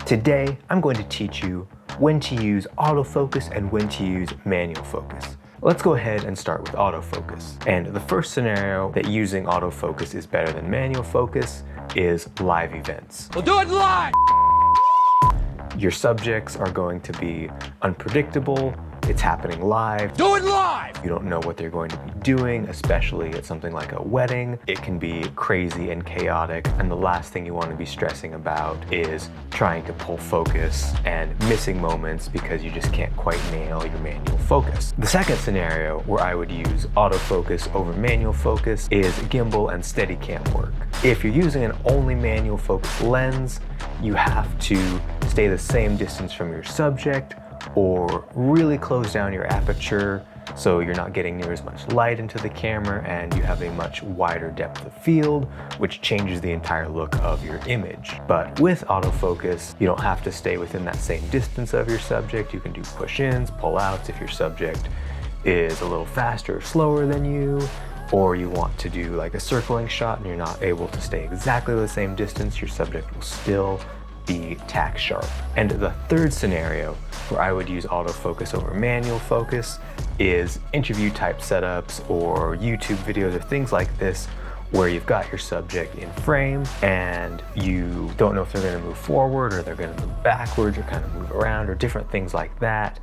Today, I'm going to teach you when to use autofocus and when to use manual focus. Let's go ahead and start with autofocus. And the first scenario that using autofocus is better than manual focus is live events. We'll do it live! Your subjects are going to be unpredictable. It's happening live. Do it live! You don't know what they're going to be doing, especially at something like a wedding. It can be crazy and chaotic, and the last thing you want to be stressing about is trying to pull focus and missing moments because you just can't quite nail your manual focus. The second scenario where I would use autofocus over manual focus is gimbal and Steadicam work. If you're using an only manual focus lens, you have to stay the same distance from your subject or really close down your aperture so you're not getting near as much light into the camera and you have a much wider depth of field, which changes the entire look of your image. But with autofocus, you don't have to stay within that same distance of your subject. You can do push-ins, pull-outs if your subject is a little faster or slower than you, or you want to do like a circling shot and you're not able to stay exactly the same distance, your subject will still be tack sharp. And the third scenario where I would use autofocus over manual focus is interview type setups or YouTube videos or things like this where you've got your subject in frame and you don't know if they're going to move forward or they're going to move backwards or kind of move around or different things like that.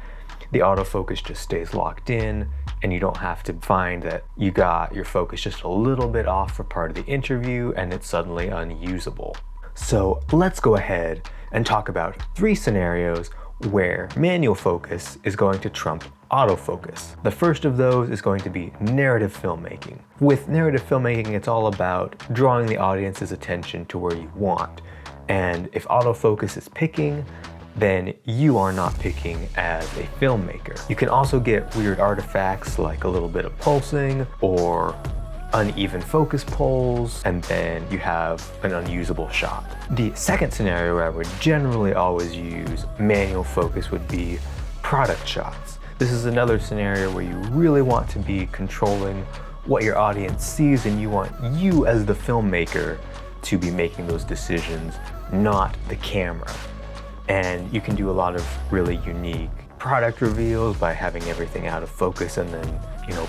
The autofocus just stays locked in and you don't have to find that you got your focus just a little bit off for part of the interview and it's suddenly unusable. So let's go ahead and talk about 3 scenarios where manual focus is going to trump autofocus. The first of those is going to be narrative filmmaking. With narrative filmmaking, it's all about drawing the audience's attention to where you want. And if autofocus is picking, then you are not picking as a filmmaker. You can also get weird artifacts like a little bit of pulsing or uneven focus pulls, and then you have an unusable shot. The second scenario where I would generally always use manual focus would be product shots. This is another scenario where you really want to be controlling what your audience sees and you want you as the filmmaker to be making those decisions, not the camera. And you can do a lot of really unique product reveals by having everything out of focus and then,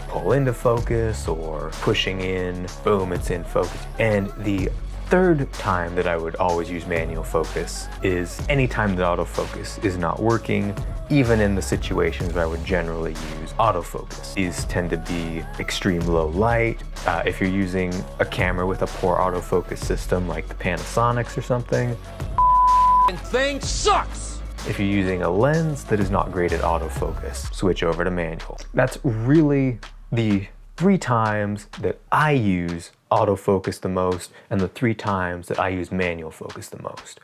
pull into focus or pushing in, boom, it's in focus. And the third time that I would always use manual focus is anytime that autofocus is not working, even in the situations where I would generally use autofocus. These tend to be extreme low light. If you're using a camera with a poor autofocus system like the Panasonics or something, thing sucks! If you're using a lens that is not great at autofocus, switch over to manual. That's really the 3 times that I use autofocus the most and the 3 times that I use manual focus the most.